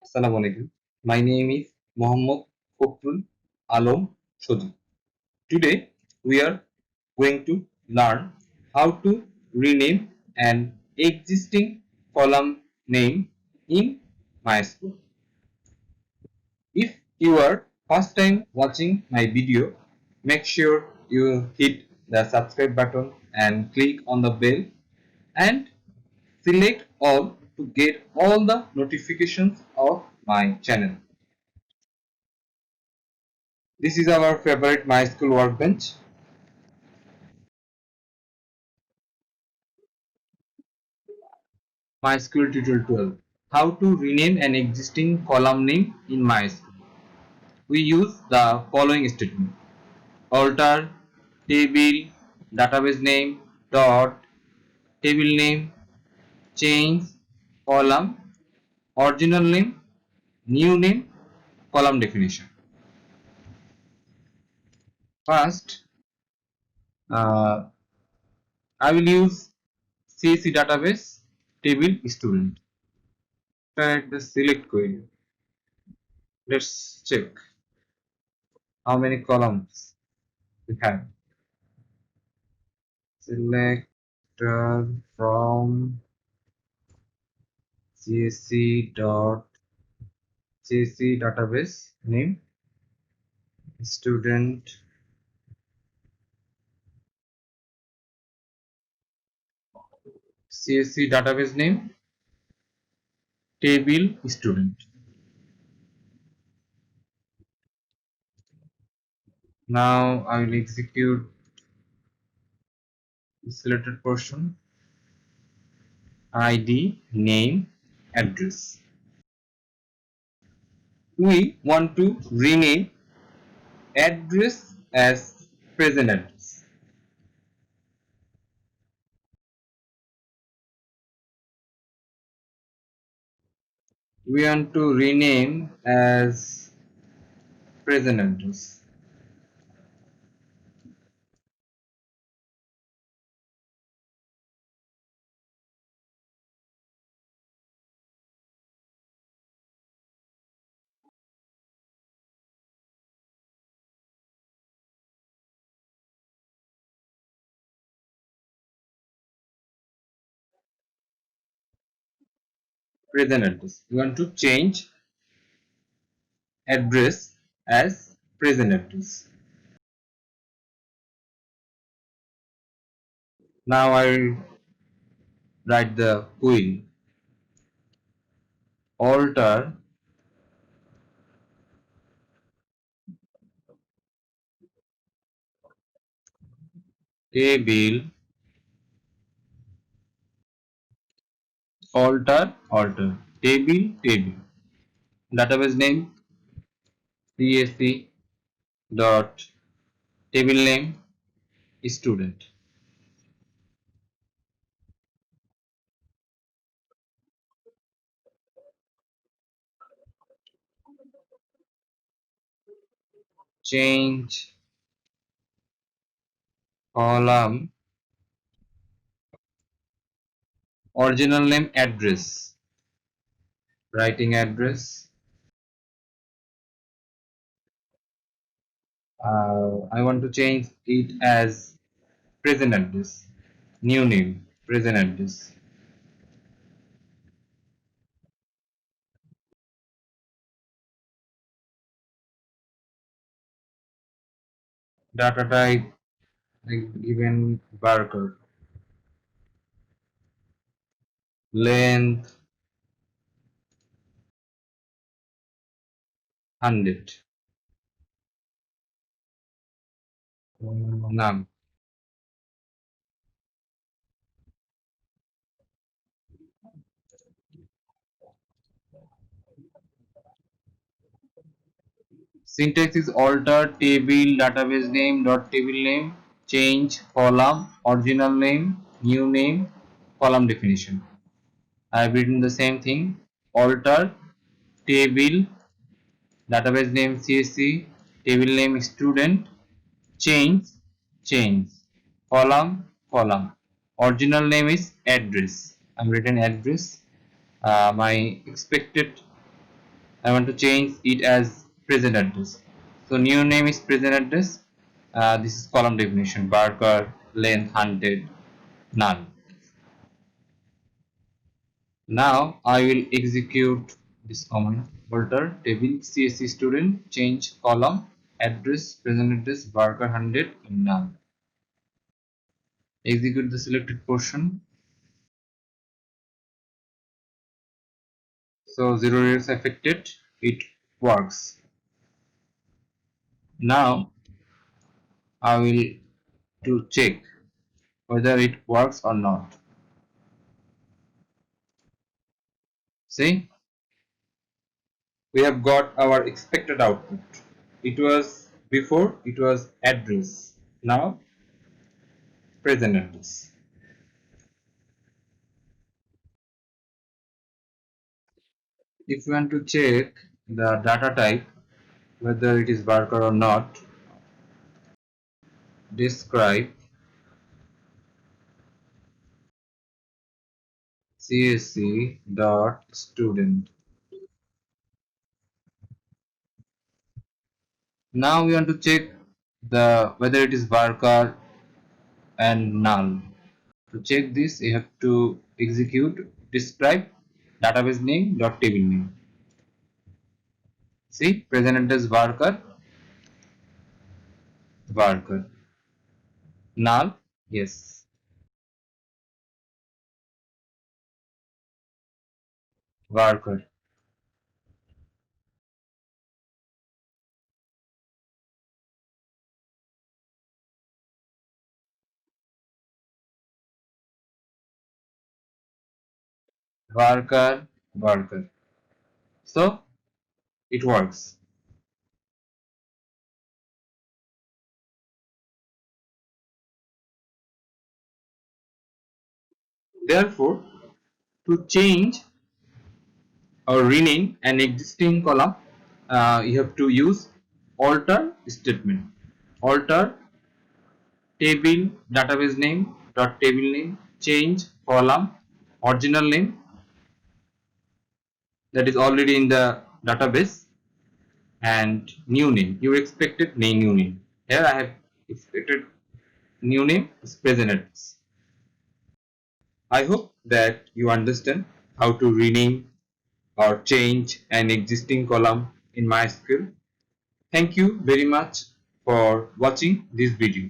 Assalamu alaikum. My name is Mohammad Fakhrul Alom Sajib. Today we are going to learn how to rename an existing column name in MySQL. If you are first time watching my video, make sure you hit the subscribe button and click on the bell and select all to get all the notifications of my channel. This is our favorite MySQL workbench. MySQL tutorial 12. How to rename an existing column name in MySQL. We use the following statement. Alter table database name dot table name change column original name new name column definition. First, uh, I will use CSC database table student. Select the select query. Let's check how many columns we have. Select from CSC dot CSC database name student CSC database name table student. Now I will execute the selected portion. ID, name, address. We want to rename address as present address. We want to rename as present address. Present address. We want to change address as present address. Now I will write the query. Alter table alter table database name CSC dot table name student. Change column original name address. Writing address. I want to change it as present address. New name present address. Data type given barcode. Length 100. Name. Syntax is alter table database name dot table name change column original name new name column definition. I have written the same thing. Alter table database name CSC table name student change column original name is address. I'm written address. My expected I want to change it as present address. So new name is present address. This is column definition, barker, length 100, null. Now I will execute this command. Alter table CSC student, change column address, present address, barker 100 in null. Execute the selected portion. So 0 errors affected. It works. Now I will to check whether it works or not. See, we have got our expected output. It was before it was address, now present address. If you want to check the data type whether it is worker or not, describe csc dot student. Now we want to check the whether it is worker and null. To check this, you have to execute describe database name dot table name. See, present address worker, null, yes, worker, worker. So it works. Therefore, to change or rename an existing column, you have to use alter statement. Alter table database name dot table name, change column original name that is already in the database, and new name you expected new name. Here I have expected new name is present address. I hope that you understand how to rename or change an existing column in MySQL. Thank you very much for watching this video.